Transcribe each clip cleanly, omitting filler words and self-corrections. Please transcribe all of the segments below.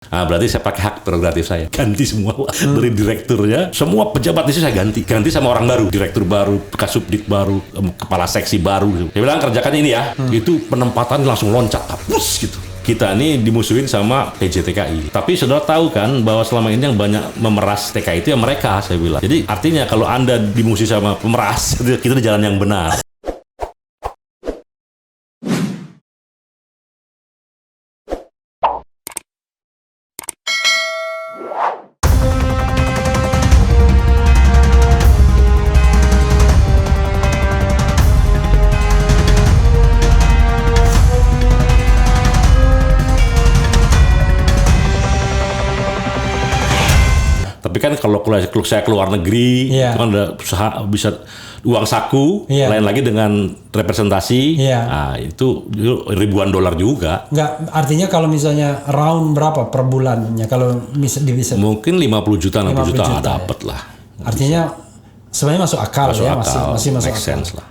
Nah, berarti saya pakai hak prerogatif saya. Ganti semua dari direkturnya, semua pejabat itu saya ganti. Ganti sama orang baru, direktur baru, kasubdit baru, kepala seksi baru. Saya bilang kerjakan ini ya. Itu penempatan langsung loncat, tapus gitu. Kita ini dimusuhin sama PJTKI. Tapi saudara tahu kan bahwa selama ini yang banyak memeras TKI itu ya mereka, saya bilang. Jadi artinya kalau Anda dimusuhi sama pemeras, kita di jalan yang benar. Tapi kan kalau saya keluar negeri, itu kan ada usaha bisa uang saku, lain lagi dengan representasi, nah, itu ribuan dolar juga. Enggak, artinya kalau misalnya round berapa per bulannya kalau bisa mungkin 50 juta, 60 juta dapat lah. Artinya sebenarnya masuk akal, masih masuk akal. Sense lah.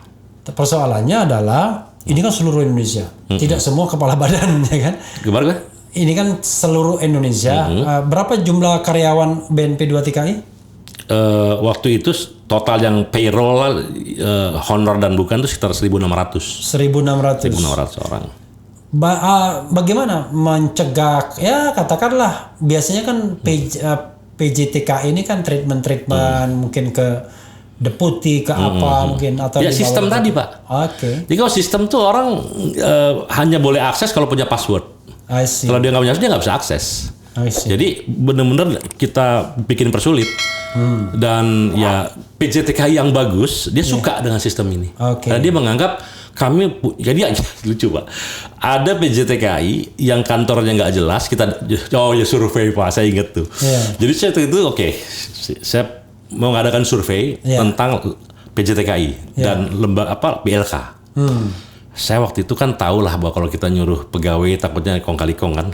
Persoalannya adalah ini kan seluruh Indonesia, tidak semua kepala badan, ya kan? Gimana? Ini kan seluruh Indonesia. Berapa jumlah karyawan BNP 2 TKI? Waktu itu total yang payroll, honor dan bukan itu sekitar 1.600. 1.600 orang. Bagaimana mencegah? Ya katakanlah biasanya kan PJTKI ini kan treatment mungkin ke deputi ke apa mungkin atau ya sistem tadi Pak. Oke. Jadi kalau sistem tuh orang hanya boleh akses kalau punya password. Kalau dia nggak punya akses, dia nggak bisa akses. Jadi benar-benar kita bikin persulit. Dan ya PJTKI yang bagus, dia suka dengan sistem ini. Karena dia menganggap kami, jadi lucu Pak. Ada PJTKI yang kantornya nggak jelas, kita survei Pak, saya ingat tuh. Jadi saya itu saya mau mengadakan survei tentang PJTKI dan lembaga BLK. Saya waktu itu kan tahu lah bahwa kalau kita nyuruh pegawai takutnya kong-kali-kong kan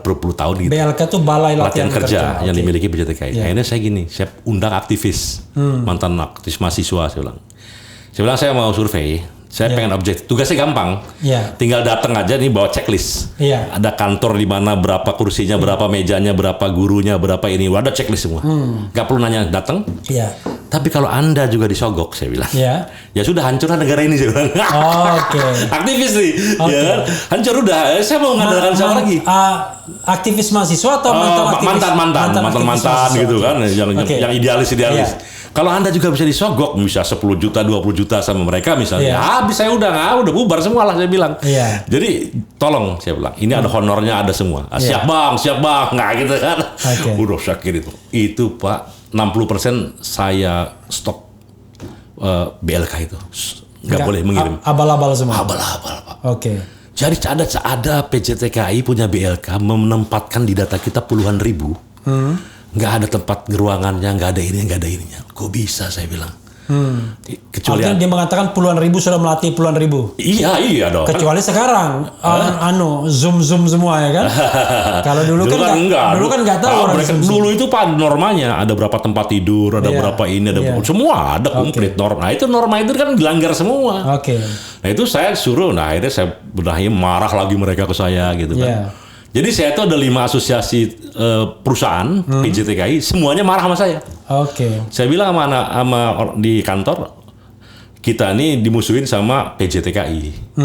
berpuluh tahun gitu. BLK itu Balai Latihan Kerja yang dimiliki PJTKI. Akhirnya saya saya undang aktivis, mantan aktivis mahasiswa, saya bilang saya mau survei. Saya pengen objektif. Tugasnya gampang. Tinggal datang aja nih bawa checklist. Ada kantor di mana, berapa kursinya, berapa mejanya, berapa gurunya, berapa ini. Ada checklist semua. Gak perlu nanya, datang. Tapi kalau Anda juga disogok, saya bilang. Ya sudah, hancurlah negara ini, saya bilang. Aktivis nih. Ya, hancur udah. Saya mau mengandalkan siapa lagi? Aktivis mahasiswa atau mantan gitu kan. Yang idealis. Kalau Anda juga bisa disogok, bisa 10 juta, 20 juta sama mereka misalnya, habis saya udah bubar semua lah, saya bilang. Jadi tolong, saya bilang, ini ada honornya, ada semua. Siap bang, nggak gitu kan. Udah sakit itu. Itu Pak, 60% saya stop BLK itu. Nggak boleh mengirim. Abal-abal semua? Abal-abal Pak. Jadi ada PJTKI punya BLK menempatkan di data kita puluhan ribu. Nggak ada tempat ruangannya, nggak ada ininya. Kok bisa, saya bilang. Kecuali artinya dia mengatakan puluhan ribu sudah melatih puluhan ribu. Iya dong. Kecuali sekarang zoom semua ya kan. Kalau dulu kan nggak tahu. Dulu itu Pak normanya ada berapa tempat tidur, ada berapa ini, ada semua ada komplit norma. Nah itu norma itu kan dilanggar semua. Nah itu saya suruh, akhirnya saya benahi, marah lagi mereka ke saya gitu kan. Jadi saya itu ada 5 asosiasi perusahaan PJTKI, semuanya marah sama saya. Saya bilang sama di kantor, kita ini dimusuhin sama PJTKI.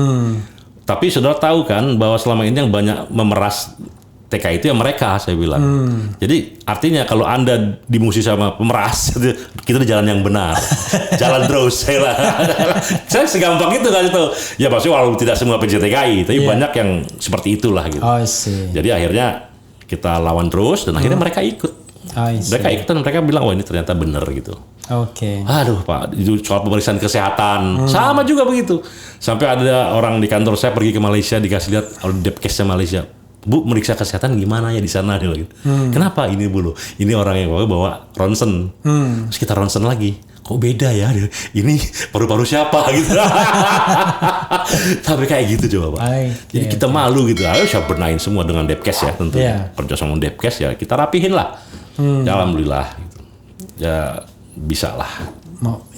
Tapi saudara tahu kan bahwa selama ini yang banyak memeras TKI itu ya mereka, saya bilang. Jadi artinya kalau Anda dimusuhi sama pemeras, kita di jalan yang benar. Jalan terus. Saya segampang itu kan itu. Ya maksudnya walaupun tidak semua PJTKI, tapi banyak yang seperti itulah gitu. Jadi akhirnya kita lawan terus dan akhirnya mereka ikut. Mereka ikut dan mereka bilang, ini ternyata benar gitu. Aduh Pak, itu soal pemeriksaan kesehatan sama juga begitu. Sampai ada orang di kantor saya pergi ke Malaysia, dikasih lihat Depkesnya Malaysia. Bu, meriksa kesehatan gimana ya di sana gitu. Kenapa ini dulu? Ini orang yang bawa ronsen. Terus kita ronsen lagi. Kok beda ya? Ini paru-paru siapa gitu. Tapi kayak gitu coba Pak. Jadi kita malu gitu. Ayo saya benahin semua dengan Depkes ya tentu. Kerja sama Depkes ya kita rapihin lah. Ya, alhamdulillah. Gitu. Ya bisa lah.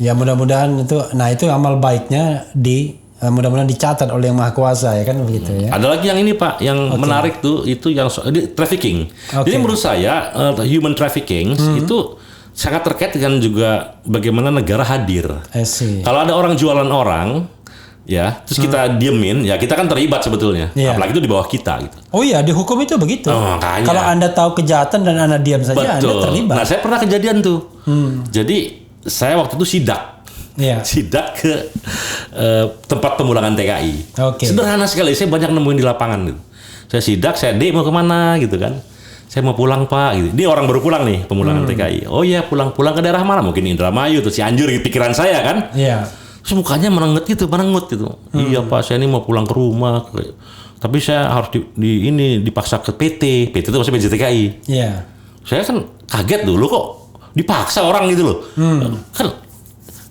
Ya mudah-mudahan itu. Nah itu amal baiknya di mudah-mudahan dicatat oleh Yang Maha Kuasa ya kan begitu ya. Ada lagi yang ini Pak, yang menarik tuh itu yang trafficking. Jadi menurut saya human trafficking itu sangat terkait dengan juga bagaimana negara hadir. Kalau ada orang jualan orang, ya, terus kita diemin, ya kita kan terlibat sebetulnya. Apalagi itu di bawah kita gitu. Oh iya, di hukum itu begitu. Kalau Anda tahu kejahatan dan Anda diam saja, Anda terlibat. Nah, saya pernah kejadian tuh. Jadi saya waktu itu sidak. Sidak ke tempat pemulangan TKI. Sederhana sekali, saya banyak nemuin di lapangan gitu. Saya sidak, saya mau kemana gitu kan. Saya mau pulang Pak gitu. Dia orang baru pulang nih pemulangan TKI. Oh iya, pulang ke daerah mana? Mungkin Indramayu atau Cianjur gitu pikiran saya kan. Terus mukanya merengut gitu. Iya Pak, saya ini mau pulang ke rumah. Tapi saya harus dipaksa ke PT. PT itu maksudnya PJTKI. Saya kan kaget dulu kok dipaksa orang gitu loh. Kan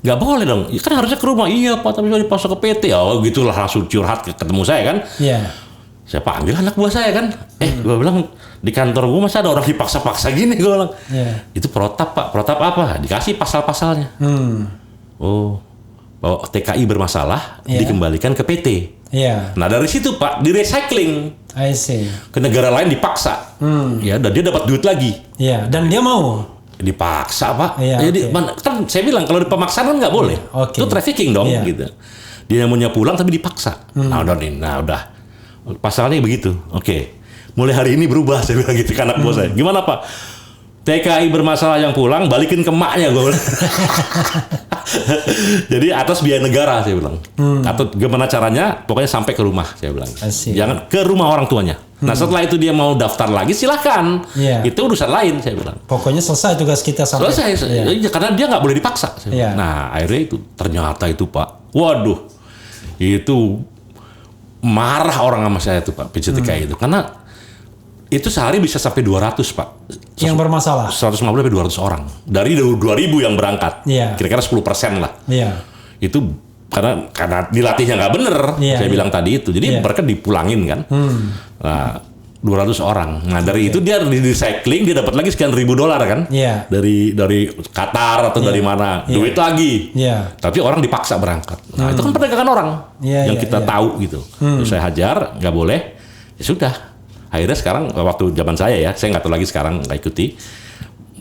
nggak boleh dong. Kan harusnya ke rumah. Iya Pak, tapi saya dipaksa ke PT. Oh gitulah, langsung curhat ketemu saya kan. Saya panggil anak buah saya kan. Gue bilang di kantor gue masa ada orang dipaksa-paksa gini, gue bilang. Itu protap Pak. Protap apa? Dikasih pasal-pasalnya. Oh, bahwa TKI bermasalah dikembalikan ke PT. Nah dari situ Pak di recycling. Ke negara lain dipaksa. Ya, dan dia dapat duit lagi. Dan dia mau. Dipaksa Pak. Jadi kan saya bilang kalau dipemaksaan kan nggak boleh. Itu trafficking dong gitu. Dia maunya pulang tapi dipaksa. Nah udah. Pasalnya begitu. Mulai hari ini berubah, saya bilang gitu ke anak bos saya. Gimana Pak? TKI bermasalah yang pulang, balikin ke emaknya gue bilang. Jadi atas biaya negara saya bilang. Atau gimana caranya? Pokoknya sampai ke rumah saya bilang. Jangan ke rumah orang tuanya. Nah setelah itu dia mau daftar lagi silahkan. Itu urusan lain saya bilang. Pokoknya selesai tugas kita sampai. Selesai. Karena dia nggak boleh dipaksa. Nah akhirnya itu ternyata itu Pak. Waduh, itu marah orang sama saya tuh Pak PJTKI itu. Karena itu sehari bisa sampai 200 Pak. Yang bermasalah. 150 sampai 200 orang. Dari 2.000 yang berangkat. Kira-kira 10% lah. Itu karena dilatihnya nggak bener. Saya bilang tadi itu. Jadi mereka dipulangin kan. Nah, 200 orang. Nah, dari itu dia di recycling, dia dapat lagi sekian ribu dolar kan. Dari Qatar atau dari mana. Duit lagi. Tapi orang dipaksa berangkat. Nah, itu kan perdagangan orang. Yang kita tahu gitu. Terus saya hajar, nggak boleh. Ya sudah. Akhirnya sekarang waktu zaman saya nggak tahu lagi sekarang, nggak ikuti,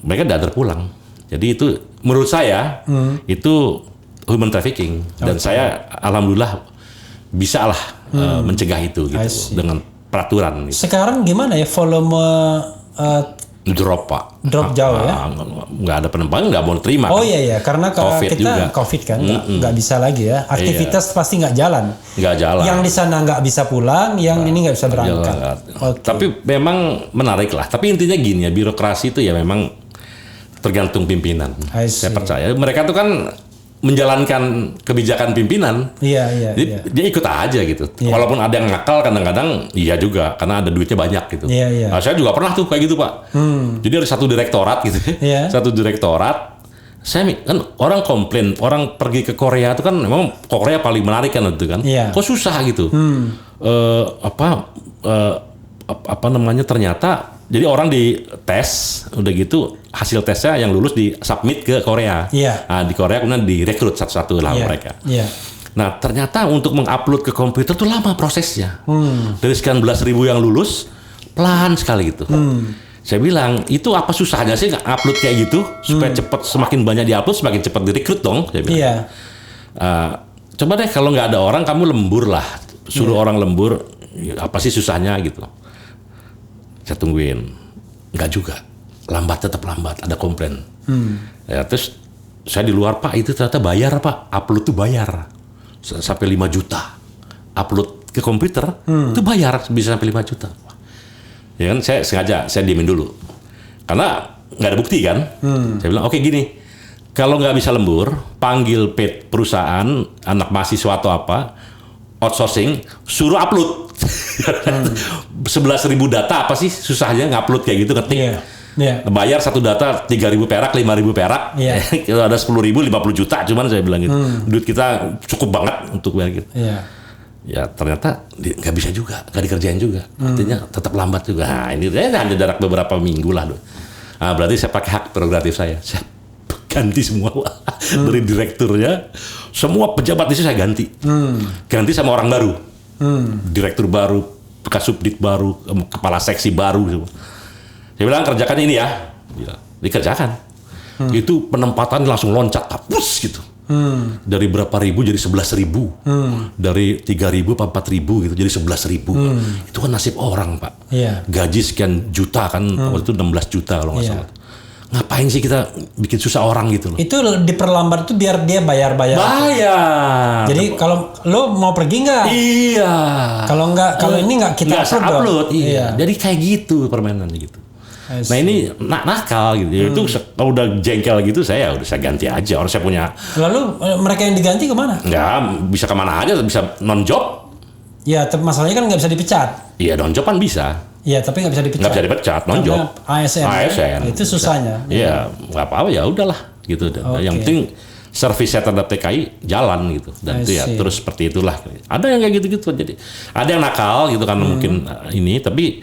mereka udah terpulang. Jadi itu menurut saya itu human trafficking dan saya alhamdulillah bisa lah mencegah itu gitu dengan peraturan. Gitu. Sekarang gimana ya volume drop Pak? Drop jauh ya? Nggak ada penumpang, nggak mau terima. Oh iya karena kita COVID kan nggak bisa lagi ya. Aktivitas pasti nggak jalan. Nggak jalan. Yang di sana nggak bisa pulang, yang ini nggak bisa berangkat. Tapi memang menarik lah. Tapi intinya gini ya, birokrasi itu ya memang tergantung pimpinan. Saya percaya mereka tuh kan menjalankan kebijakan pimpinan. Jadi dia ikut aja gitu. Walaupun ada yang nakal kadang-kadang iya juga karena ada duitnya banyak gitu. Nah, saya juga pernah tuh kayak gitu Pak. Jadi ada satu direktorat gitu. Satu direktorat. Saya kan orang komplain, orang pergi ke Korea itu kan memang Korea paling menarik kan itu kan. Kok susah gitu. Apa namanya ternyata jadi orang dites udah gitu hasil tesnya yang lulus di submit ke Korea. Nah, di Korea kemudian direkrut satu-satu lah mereka. Nah ternyata untuk mengupload ke komputer tuh lama prosesnya. Dari sekian belas ribu yang lulus pelan sekali gitu. Saya bilang itu apa susahnya sih nggak upload kayak gitu supaya cepat, semakin banyak diupload semakin cepat direkrut dong. Saya bilang. Coba deh kalau nggak ada orang kamu lembur lah, suruh orang lembur, apa sih susahnya gitu. Saya tungguin, nggak juga, tetap lambat, ada komplain. Ya, terus saya di luar Pak itu ternyata bayar Pak, upload tuh bayar sampai 5 juta, upload ke komputer itu bayar bisa sampai 5 juta. Ya kan saya sengaja saya diemin dulu, karena nggak ada bukti kan. Saya bilang oke, gini, kalau nggak bisa lembur, panggil perusahaan anak mahasiswa atau apa, outsourcing, suruh upload. 11.000 data apa sih susahnya ngupload kayak gitu, ketik. Bayar satu data 3.000 perak, 5.000 perak. Kalau ada 10.000, 50 juta cuman saya bilang gitu. Duit kita cukup banget untuk bayar gitu. Ya ternyata nggak bisa juga, nggak dikerjain juga. Artinya tetap lambat juga. Nah ini hanya jarak beberapa minggu lah. Nah berarti saya pakai hak prerogatif saya ganti semua dari direkturnya, semua pejabat di situ saya ganti, ganti sama orang baru, direktur baru, kasubdit baru, kepala seksi baru. Saya bilang kerjakan ini ya, dikerjakan. Itu penempatan langsung loncat, kapus gitu. Dari berapa ribu jadi 11.000, dari 3.000 apa 4.000 gitu jadi 11.000. Itu kan nasib orang, Pak. Gaji sekian juta kan, waktu itu 16 juta kalau nggak salah. Ngapain sih kita bikin susah orang gitu loh? Itu diperlambat itu biar dia bayar. Jadi kalau lo mau pergi nggak? Iya. Kalau ini nggak kita upload. Iya. Jadi kayak gitu permainannya gitu. Nah ini nakal gitu. Itu kalau udah jengkel gitu saya ganti aja. Orang saya punya. Lalu mereka yang diganti kemana? Ya bisa kemana aja, bisa non job. Ya, tapi masalahnya kan nggak bisa dipecat. Iya, non job kan bisa. Iya, tapi nggak bisa dipecat. Nggak bisa dipecat, non job. ASN. Itu susahnya. Iya, nggak apa-apa ya udahlah gitu. Yang penting servisnya terhadap TKI jalan gitu. Dan itu ya terus seperti itulah. Ada yang kayak gitu-gitu. Jadi ada yang nakal gitu kan mungkin ini, tapi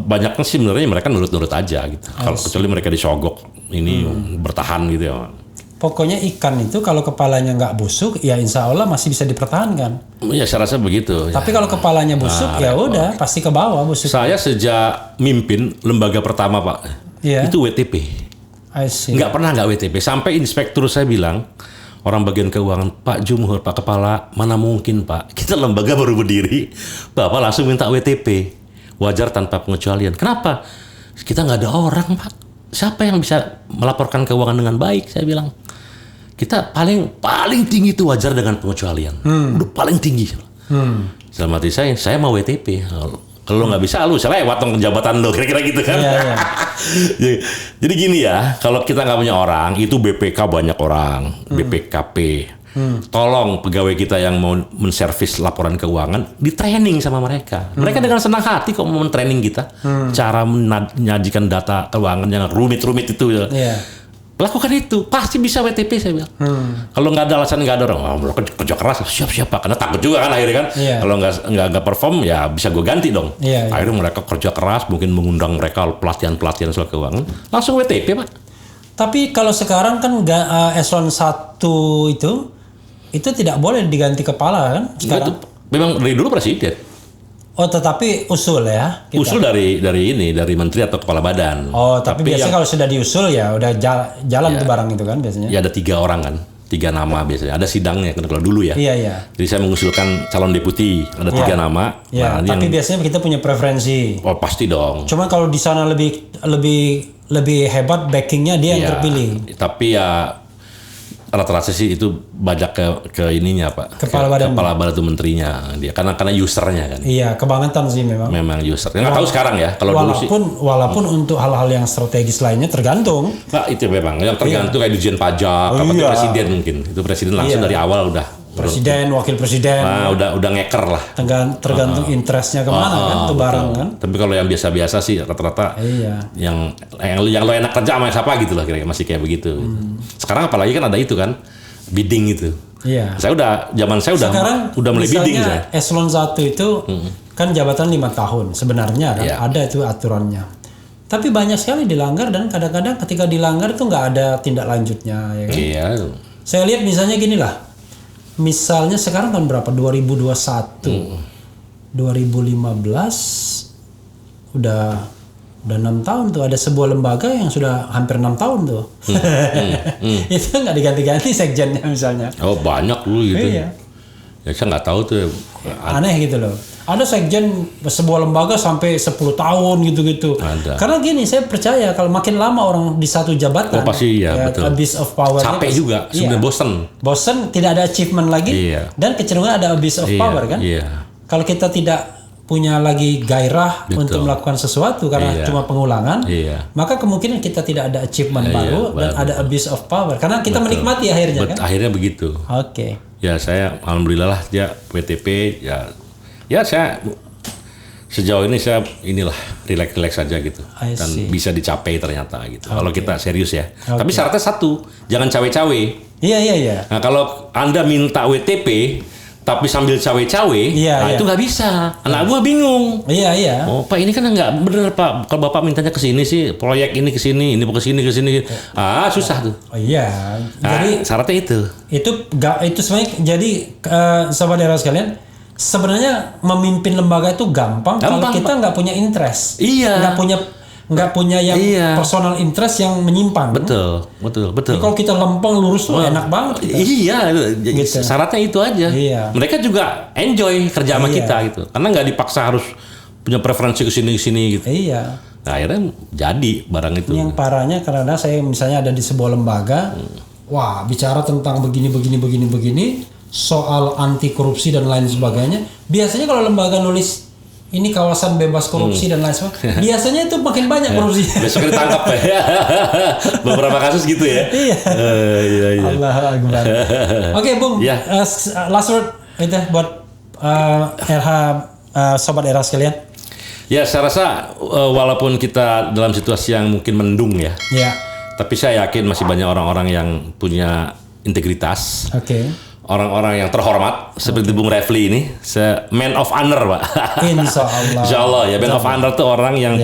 banyaknya sih sebenarnya mereka nurut-nurut aja gitu. Kalau kecuali mereka disogok ini bertahan gitu ya. Pokoknya ikan itu kalau kepalanya nggak busuk, ya insya Allah masih bisa dipertahankan. Ya saya rasa begitu. Tapi kalau kepalanya busuk, ya udah pasti ke bawah busuk. Saya sejak mimpin lembaga pertama Pak, itu WTP. Nggak pernah nggak WTP. Sampai inspektur saya bilang, orang bagian keuangan, Pak Jumhur, Pak Kepala, mana mungkin Pak, kita lembaga baru berdiri, Bapak langsung minta WTP. Wajar tanpa pengecualian. Kenapa? Kita nggak ada orang Pak. Siapa yang bisa melaporkan keuangan dengan baik? Saya bilang. Kita paling tinggi itu wajar dengan pengecualian. Udah paling tinggi. Dalam hati saya mau WTP. Kalau nggak bisa, lu saya lewat dong jabatan lo, kira-kira gitu kan. Jadi gini ya, kalau kita nggak punya orang, itu BPK banyak orang, BPKP. Tolong pegawai kita yang mau menservis laporan keuangan, di training sama mereka. Mereka dengan senang hati kok mau men-training kita. Cara menyajikan data keuangan yang rumit-rumit itu. Lakukan itu, pasti bisa WTP saya bilang. Kalau nggak ada alasan, nggak ada orang, kerja keras, siap Pak, karena takut juga kan akhirnya kan. Kalau nggak perform, ya bisa gue ganti dong. Akhirnya mereka kerja keras, mungkin mengundang mereka pelatihan soal keuangan, langsung WTP Pak. Tapi kalau sekarang kan eselon 1 itu tidak boleh diganti kepala kan? Sekarang. Itu memang dari dulu presiden. Oh, tetapi usul ya? Kita. Usul dari menteri atau kepala badan. Oh, tapi biasanya kalau sudah diusul ya udah jalan tuh barang itu kan biasanya. Ya ada 3 orang kan, 3 nama biasanya. Ada sidangnya kan kalau dulu ya. Iya. Jadi saya mengusulkan calon deputi, ada 3 nama. Iya. Nah, tapi biasanya kita punya preferensi. Oh pasti dong. Cuma kalau di sana lebih hebat backingnya dia yang terpilih. Tapi ya rata-rata sih itu banyak ke ininya Pak. Kepala badan itu menterinya dia karena usernya kan. Iya, kebangetan sih memang. Memang user. Nggak tahu sekarang ya kalau dulu sih. Walaupun untuk hal-hal yang strategis lainnya tergantung. Nah, itu memang yang tergantung kayak Dirjen Pajak, presiden mungkin. Itu presiden langsung dari awal udah. Presiden, wakil presiden. Nah, udah ngeker lah. Tergantung interestnya kemana kan, tuh barang kan. Tapi kalau yang biasa-biasa sih rata-rata yang lo enak kerja sama siapa gitu lah kira-kira masih kayak begitu. Sekarang apalagi kan ada itu kan bidding itu. Iya. Zaman saya udah mulai bidding saya. Eselon 1 itu kan jabatan 5 tahun sebenarnya kan ada itu aturannya. Tapi banyak sekali dilanggar dan kadang-kadang ketika dilanggar itu nggak ada tindak lanjutnya ya kan. Iya. Saya lihat misalnya gini lah. Misalnya sekarang tahun berapa? 2021. 2015 udah 6 tahun tuh ada sebuah lembaga yang sudah hampir 6 tahun tuh. Itu nggak diganti-ganti sekjennya misalnya. Oh banyak dulu gitu. Iya. Ya saya nggak tahu tuh. Aneh gitu loh. Ada sekjen sebuah lembaga sampai 10 tahun gitu-gitu. Ada. Karena gini, saya percaya kalau makin lama orang di satu jabatan, pasti betul. Abuse of power. Capek juga, sebenarnya bosen. Bosen, tidak ada achievement lagi, dan kecenderungan ada abuse of power kan. Kalau kita tidak punya lagi gairah untuk melakukan sesuatu karena cuma pengulangan, maka kemungkinan kita tidak ada achievement baru dan ada abuse of power karena kita menikmati akhirnya kan. Akhirnya begitu. Oke. Ya saya alhamdulillah lah ya WTP ya saya sejauh ini saya relax saja gitu dan bisa dicapai ternyata gitu. Kalau kita serius ya. Tapi syaratnya satu, jangan cawe-cawe. Iya. Nah kalau Anda minta WTP tapi sambil cawe-cawe, itu nggak bisa. Anak gua bingung. Iya. Oh Pak, ini kan nggak bener Pak. Kalau Bapak mintanya ke sini sih, proyek ini ke sini ke sini. Susah tuh. Oh iya. Jadi syaratnya itu. Itu sebenarnya jadi sahabat daerah sekalian, sebenarnya memimpin lembaga itu gampang kalau kita nggak punya interest. Iya. Nggak punya yang personal interest yang menyimpang. Betul. Jadi kalau kita lempeng lurus tuh enak banget kita. Iya, gitu. Syaratnya itu aja. Iya. Mereka juga enjoy kerja sama kita gitu. Karena nggak dipaksa harus punya preferensi ke sini gitu. Iya. Nah, akhirnya jadi barang itu. Yang parahnya karena saya misalnya ada di sebuah lembaga, wah bicara tentang begini, soal anti korupsi dan lain sebagainya. Biasanya kalau lembaga nulis ini kawasan bebas korupsi dan lain sebagainya, biasanya itu makin banyak korupsi. Besok ditangkap ya. Beberapa kasus gitu ya. Iya. Allahu Akbar. Oke, Bung. Last word itu buat RH sobat RH sekalian. Ya, saya rasa walaupun kita dalam situasi yang mungkin mendung ya. Tapi saya yakin masih banyak orang-orang yang punya integritas. Orang-orang yang terhormat seperti Bung Refli ini, man of honor, Pak. Insya Allah ya, man of honor itu orang yang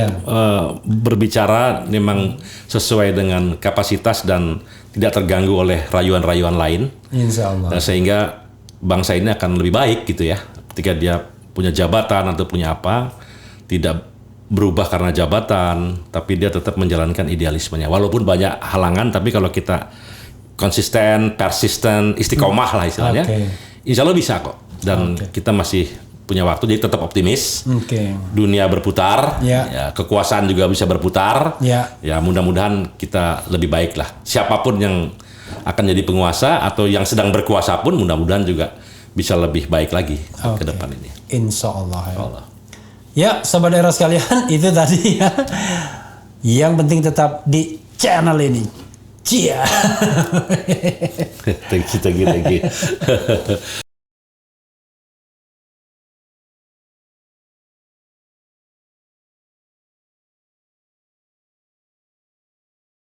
berbicara memang sesuai dengan kapasitas dan tidak terganggu oleh rayuan-rayuan lain. Insya Allah. Dan sehingga bangsa ini akan lebih baik gitu ya, ketika dia punya jabatan atau punya apa, tidak berubah karena jabatan, tapi dia tetap menjalankan idealismenya. Walaupun banyak halangan, tapi kalau kita konsisten, persisten, istiqomah lah istilahnya. Insya Allah bisa kok. Dan kita masih punya waktu, jadi tetap optimis. Dunia berputar, ya, kekuasaan juga bisa berputar. Ya, mudah-mudahan kita lebih baik lah. Siapapun yang akan jadi penguasa atau yang sedang berkuasa pun mudah-mudahan juga bisa lebih baik lagi ke depan ini. Insya Allah. Ya, sobat daerah sekalian, itu tadi ya. Yang penting tetap di channel ini. Cia. Thank you.